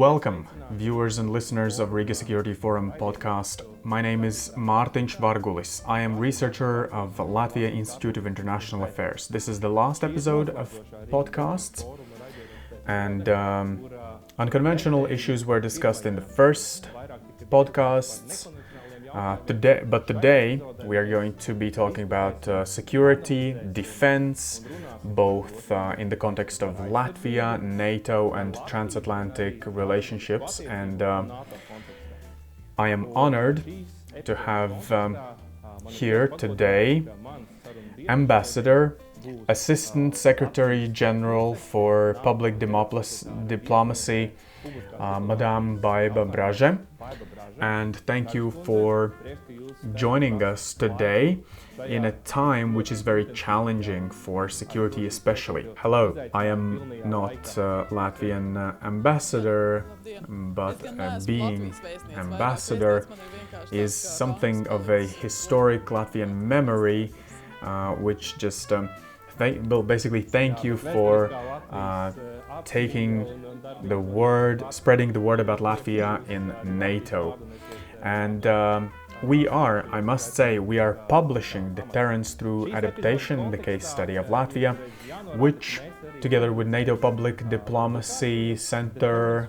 Welcome, viewers and listeners of Riga Security Forum podcast. My name is Mārtiņš Vargulis. I am researcher of Latvia Institute of International Affairs. This is the last episode of podcasts, and unconventional issues were discussed in the first podcasts. Today we are going to be talking about security, defense, both in the context of Latvia, NATO and transatlantic relationships. And I am honored to have here today Ambassador, Assistant Secretary General for Public Diplomacy, Madame Baiba Braže. And thank you for joining us today in a time which is very challenging for security especially. Hello, I am not a Latvian ambassador, but being ambassador is something of a historic Latvian memory, which just basically thank you for taking the word, spreading the word about Latvia in NATO. And I must say, we are publishing Deterrence through adaptation, the case study of Latvia, which, together with NATO Public Diplomacy Center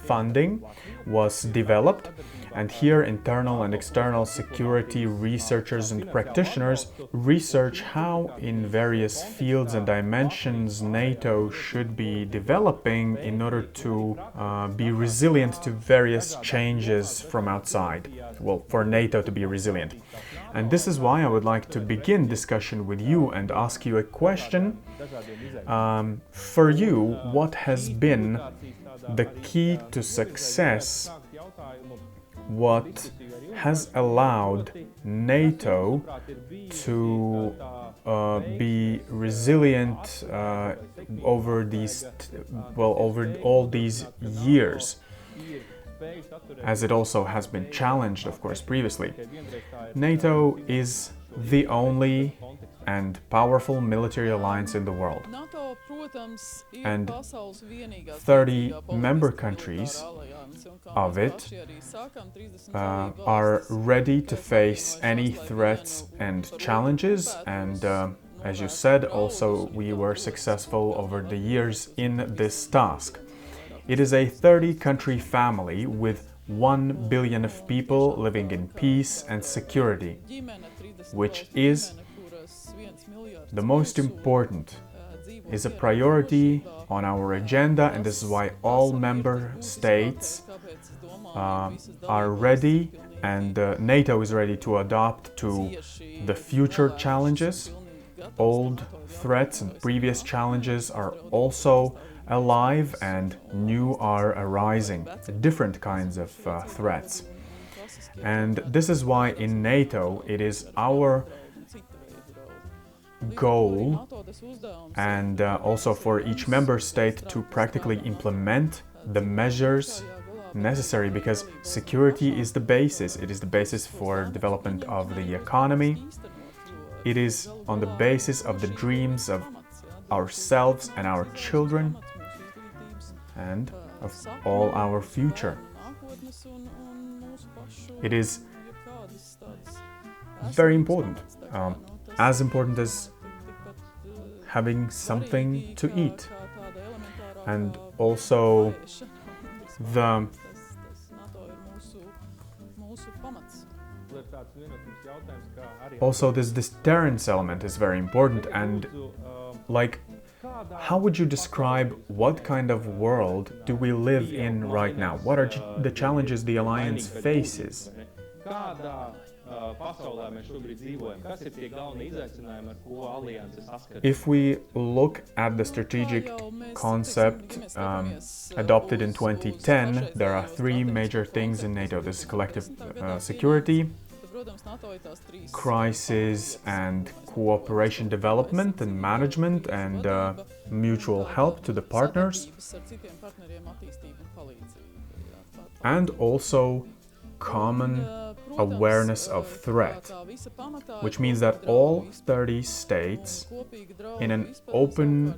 funding, was developed. And here, internal and external security researchers and practitioners research how, in various fields and dimensions, NATO should be developing in order to be resilient to various changes from outside. Well, for NATO to be resilient. And this is why I would like to begin discussion with you and ask you a question. For you, what has been the key to success? What has allowed NATO to be resilient over all these years, as it also has been challenged, of course, previously? NATO is the only and powerful military alliance in the world. And 30 member countries of it are ready to face any threats and challenges. And as you said, also we were successful over the years in this task. It is a 30-country family with 1 billion of people living in peace and security, which is the most important, is a priority on our agenda, and this is why all member states are ready, and NATO is ready to adapt to the future challenges. Old threats and previous challenges are also alive, and new are arising, different kinds of threats. And this is why in NATO it is our goal, and also for each member state, to practically implement the measures necessary, because security is the basis. It is the basis for development of the economy. It is on the basis of the dreams of ourselves and our children and of all our future. It is very important. As important as having something to eat, and also this deterrence element is very important. And how would you describe what kind of world do we live in right now? What are the challenges the alliance faces? If we look at the strategic concept adopted in 2010, there are three major things in NATO. This is collective security, crisis and cooperation development and management, and mutual help to the partners, and also common awareness of threat, which means that all 30 states, in an open,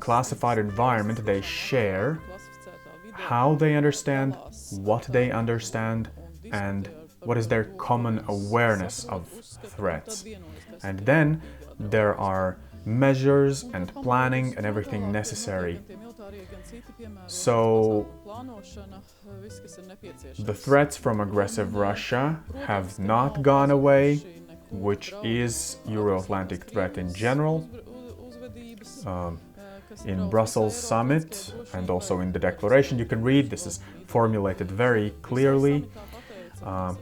classified environment, they share how they understand, what they understand, and what is their common awareness of threats. And then there are measures and planning and everything necessary. So the threats from aggressive Russia have not gone away, which is Euro-Atlantic threat in general. In Brussels summit and also in the declaration you can read, this is formulated very clearly.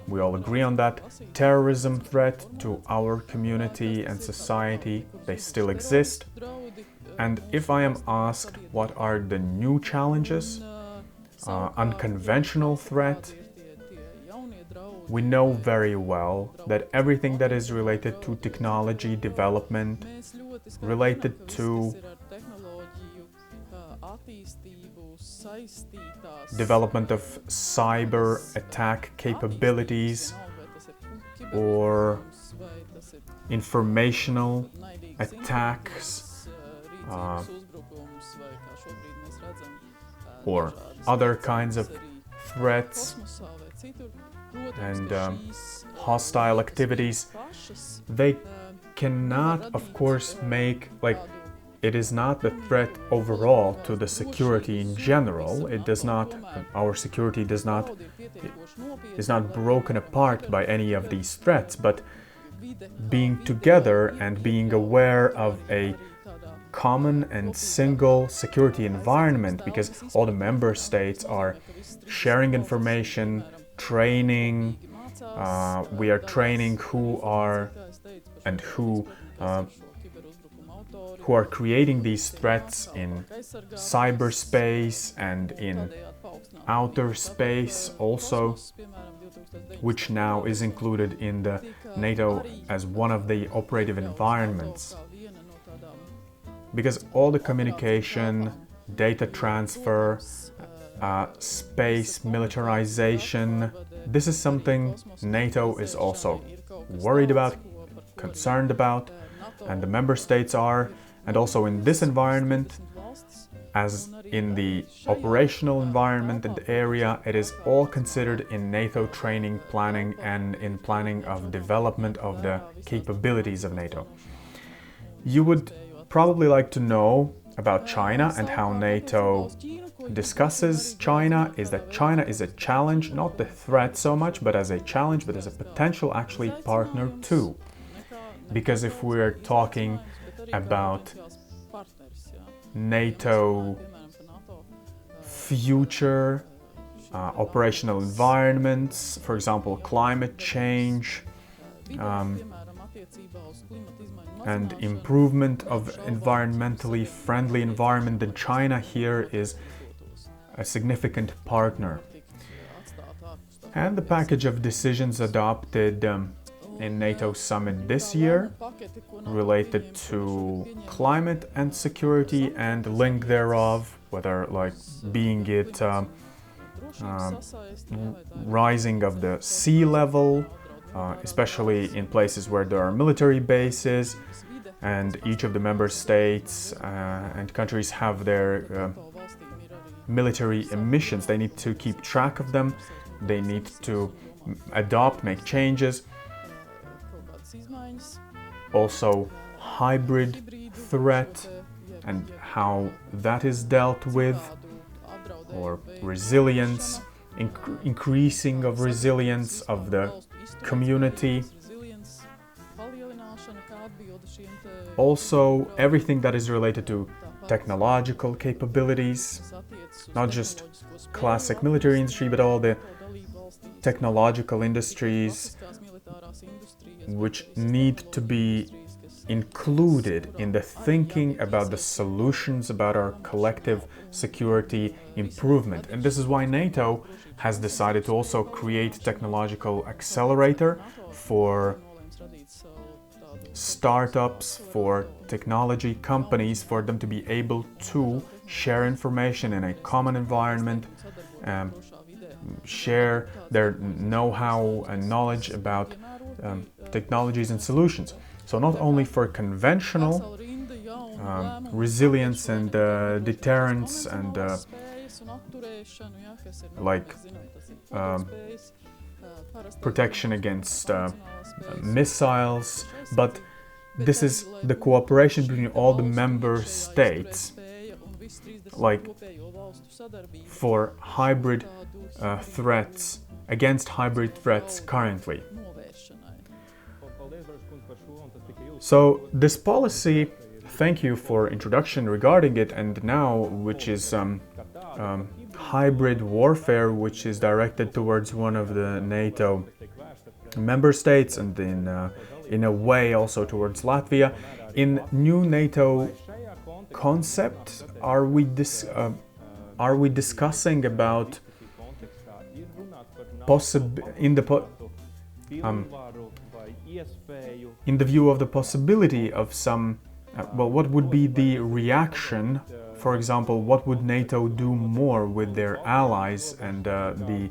We all agree on that. Terrorism threat to our community and society, they still exist. And if I am asked what are the new challenges, unconventional threat, we know very well that everything that is related to technology development, related to development of cyber attack capabilities or informational attacks or other kinds of threats and hostile activities, they cannot, of course, make, like, it is not the threat overall to the security in general. It does not, our security is not broken apart by any of these threats, but being together and being aware of a common and single security environment, because all the member states are sharing information, training, we are training who are creating these threats in cyberspace and in outer space also, which now is included in the NATO as one of the operative environments. Because all the communication, data transfer, space militarization, this is something NATO is also worried about, concerned about, and the member states are. And also in this environment, as in the operational environment and area, it is all considered in NATO training, planning, and in planning of development of the capabilities of NATO. You would probably like to know about China and how NATO discusses China, is that China is a challenge, not the threat so much, but as a challenge, but as a potential actually partner too. Because if we're talking about NATO future operational environments, for example, climate change, and improvement of environmentally friendly environment, then China here is a significant partner. And the package of decisions adopted in NATO summit this year related to climate and security and link thereof, whether like being it rising of the sea level, especially in places where there are military bases, and each of the member states and countries have their military emissions. They need to keep track of them, they need to adopt, make changes. Also, hybrid threat and how that is dealt with, or resilience, increasing of resilience of the community. Also, everything that is related to technological capabilities, not just classic military industry, but all the technological industries which need to be included in the thinking about the solutions about our collective security improvement. And this is why NATO has decided to also create technological accelerator for startups, for technology companies, for them to be able to share information in a common environment, share their know-how and knowledge about technologies and solutions. So not only for conventional resilience and deterrence and like protection against missiles, but this is the cooperation between all the member states, like for hybrid threats, against hybrid threats currently. So this policy, thank you for introduction regarding it, and now which is hybrid warfare, which is directed towards one of the NATO member states, and in a way also towards Latvia. In new NATO concept, are we discussing about in the view of the possibility of some, what would be the reaction? For example, what would NATO do more with their allies and the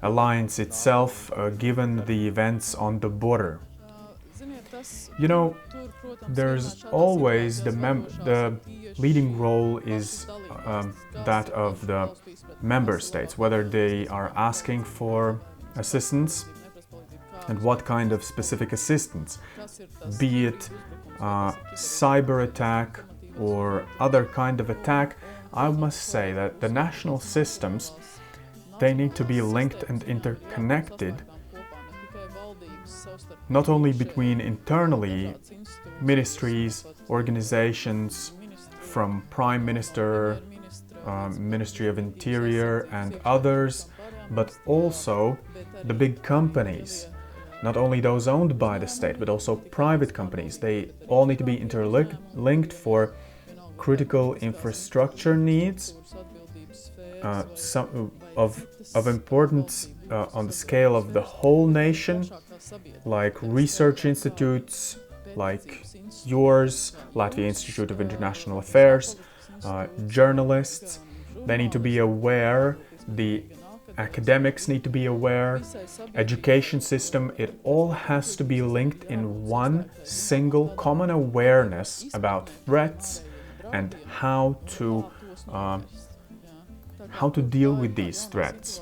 alliance itself, given the events on the border? You know, there's always the leading role is that of the member states, whether they are asking for assistance and what kind of specific assistance, be it cyber attack or other kind of attack. I must say that the national systems, they need to be linked and interconnected, not only between internally ministries, organizations, from Prime Minister, Ministry of Interior and others, but also the big companies, not only those owned by the state, but also private companies. They all need to be interlinked for critical infrastructure needs, some of importance on the scale of the whole nation, like research institutes like yours, Latvia Institute of International Affairs, journalists. They need to be aware, the academics need to be aware, education system, it all has to be linked in one single common awareness about threats and how to deal with these threats.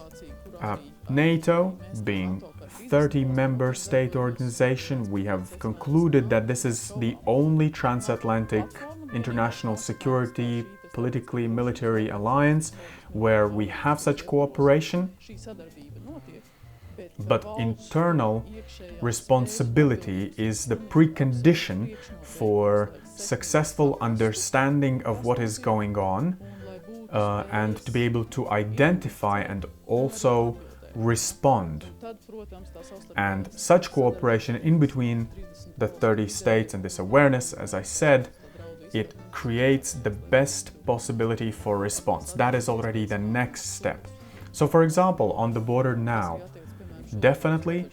NATO, being 30 member state organization, we have concluded that this is the only transatlantic international security, politically military alliance where we have such cooperation, but internal responsibility is the precondition for successful understanding of what is going on, and to be able to identify and also respond. And such cooperation in between the 30 states and this awareness, as I said, it creates the best possibility for response. That is already the next step. So for example, on the border now, definitely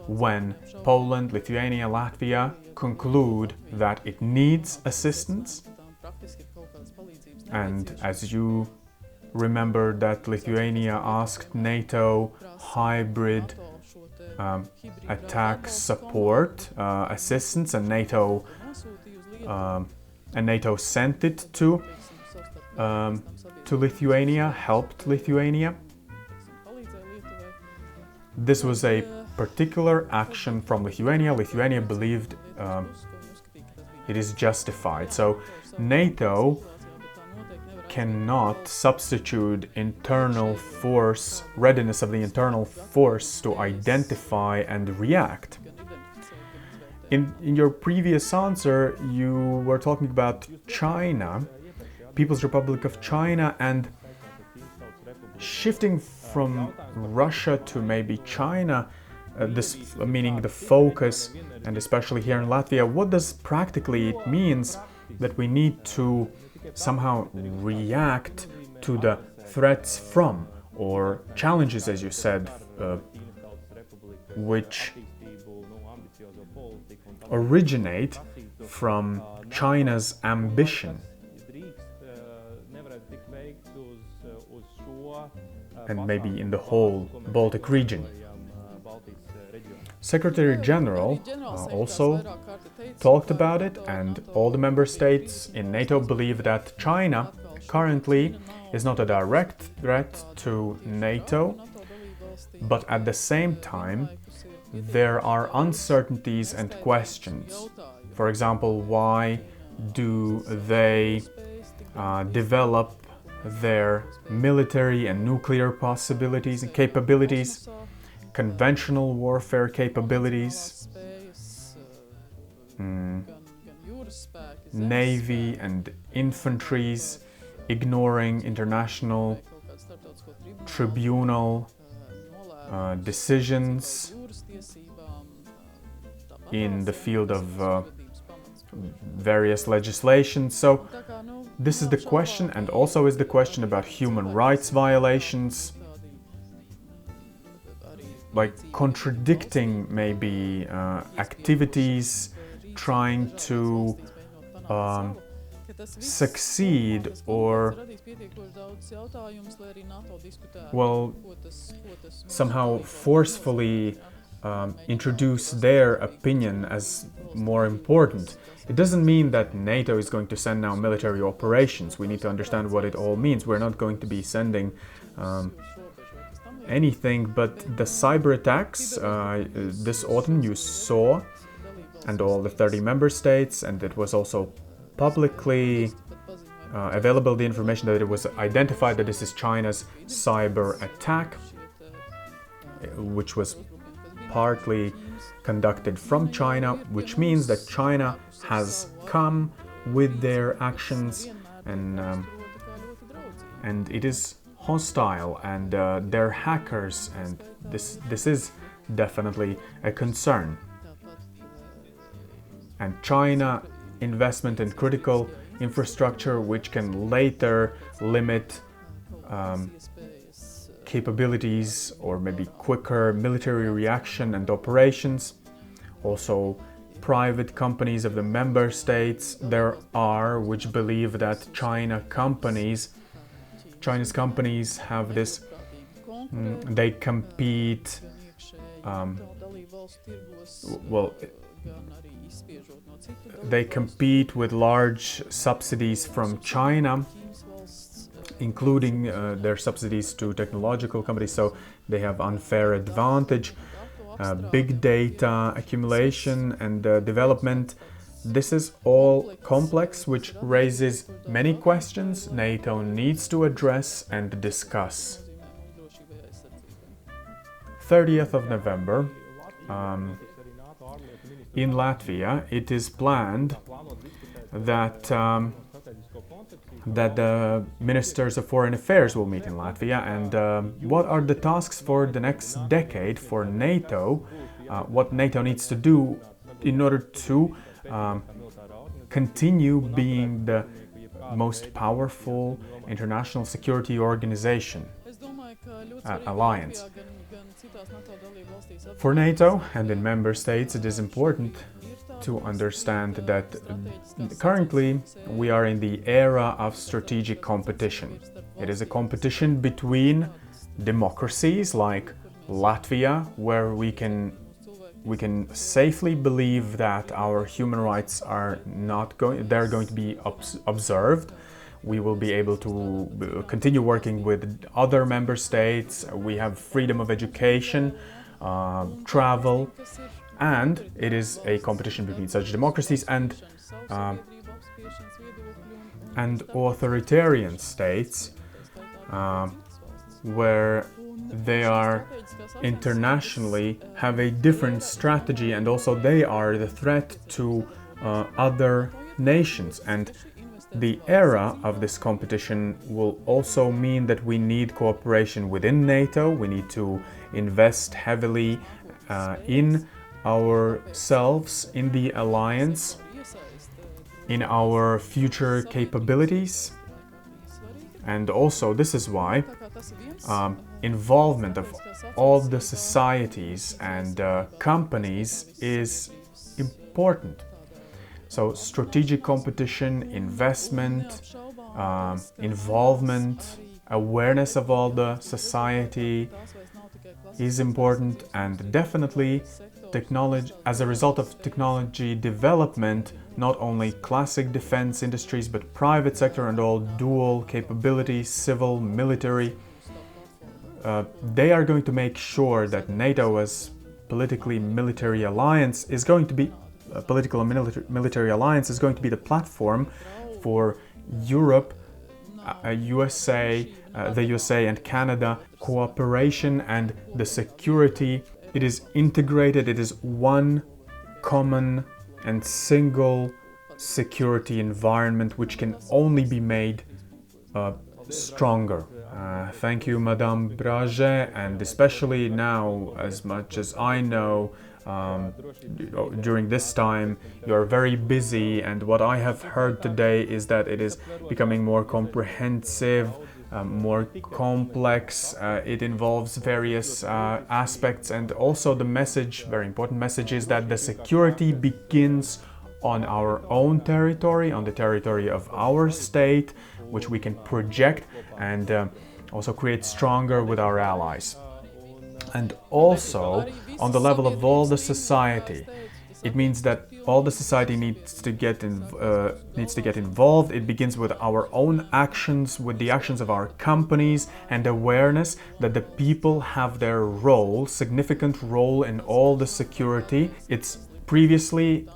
when Poland, Lithuania, Latvia conclude that it needs assistance, and as you remember that Lithuania asked NATO hybrid attack support assistance, and NATO sent it to Lithuania, helped Lithuania. This was a particular action from Lithuania. Lithuania believed it is justified. So NATO cannot substitute internal force, readiness of the internal force to identify and react. In your previous answer, you were talking about China, People's Republic of China, and shifting from Russia to maybe China, this meaning the focus, and especially here in Latvia, what does practically it means that we need to somehow react to the threats from, or challenges, as you said, which originate from China's ambition, and maybe in the whole Baltic region. Secretary General also talked about it, and all the member states in NATO believe that China currently is not a direct threat to NATO, but at the same time, there are uncertainties and questions. For example, why do they develop their military and nuclear possibilities and capabilities, conventional warfare capabilities, navy and infantries, ignoring international tribunal decisions in the field of various legislations. So this is the question, and also is the question about human rights violations, like contradicting maybe activities, trying to succeed or, well, somehow forcefully introduce their opinion as more important. It doesn't mean that NATO is going to send now military operations. We need to understand what it all means. We're not going to be sending anything, but the cyber attacks this autumn you saw, and all the 30 member states, and it was also publicly available, the information that it was identified that this is China's cyber attack, which was partly conducted from China, which means that China has come with their actions, and it is hostile, and they're hackers, and this is definitely a concern. And China investment in critical infrastructure, which can later limit capabilities or maybe quicker military reaction and operations. Also, private companies of the member states there are which believe that Chinese companies have this, they compete, they compete with large subsidies from China, including their subsidies to technological companies, so they have unfair advantage. Big data accumulation and development. This is all complex, which raises many questions NATO needs to address and discuss. 30th of November, in Latvia, it is planned that the ministers of foreign affairs will meet in Latvia, and what are the tasks for the next decade for NATO, what NATO needs to do in order to continue being the most powerful international security organization, alliance. For NATO and in member states, it is important to understand that currently we are in the era of strategic competition. It is a competition between democracies like Latvia, where we can safely believe that our human rights are they're going to be observed. We will be able to continue working with other member states. We have freedom of education, travel, and it is a competition between such democracies and authoritarian states, where they are internationally have a different strategy, and also they are the threat to other nations. And the era of this competition will also mean that we need cooperation within NATO. We need to invest heavily in ourselves, in the alliance, in our future capabilities. And also, this is why involvement of all the societies and companies is important. So strategic competition, investment, involvement, awareness of all the society is important, and definitely as a result of technology development, not only classic defense industries, but private sector and all dual capabilities, civil, military, they are going to make sure that NATO as politically military alliance is going to be a political and military alliance is going to be the platform for Europe, the USA and Canada cooperation and the security. It is integrated, it is one common and single security environment which can only be made stronger. Thank you, Madame Braže, and especially now, as much as I know, during this time you are very busy, and what I have heard today is that it is becoming more comprehensive, more complex. It involves various aspects, and also the message, very important message, is that the security begins on our own territory, on the territory of our state, which we can project and also create stronger with our allies. And also on the level of all the society. It means that all the society needs to get involved. It begins with our own actions, with the actions of our companies, and awareness that the people have their role, significant role in all the security. It's previously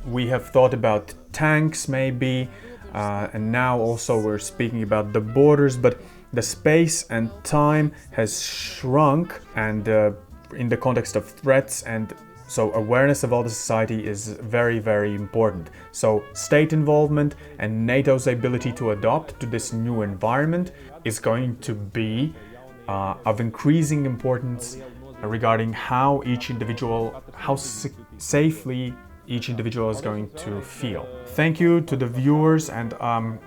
we have thought about tanks maybe, and now also we're speaking about the borders, but the space and time has shrunk, and in the context of threats, and so awareness of all the society is very, very important. So state involvement and NATO's ability to adapt to this new environment is going to be of increasing importance regarding how safely each individual is going to feel. Thank you to the viewers, and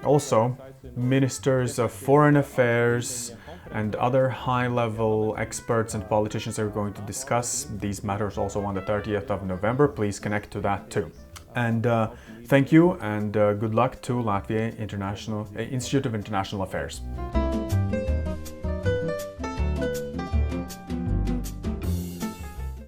also ministers of foreign affairs and other high-level experts and politicians are going to discuss these matters also on the 30th of November. Please connect to that too. And thank you, and good luck to Latvia Institute of International Affairs.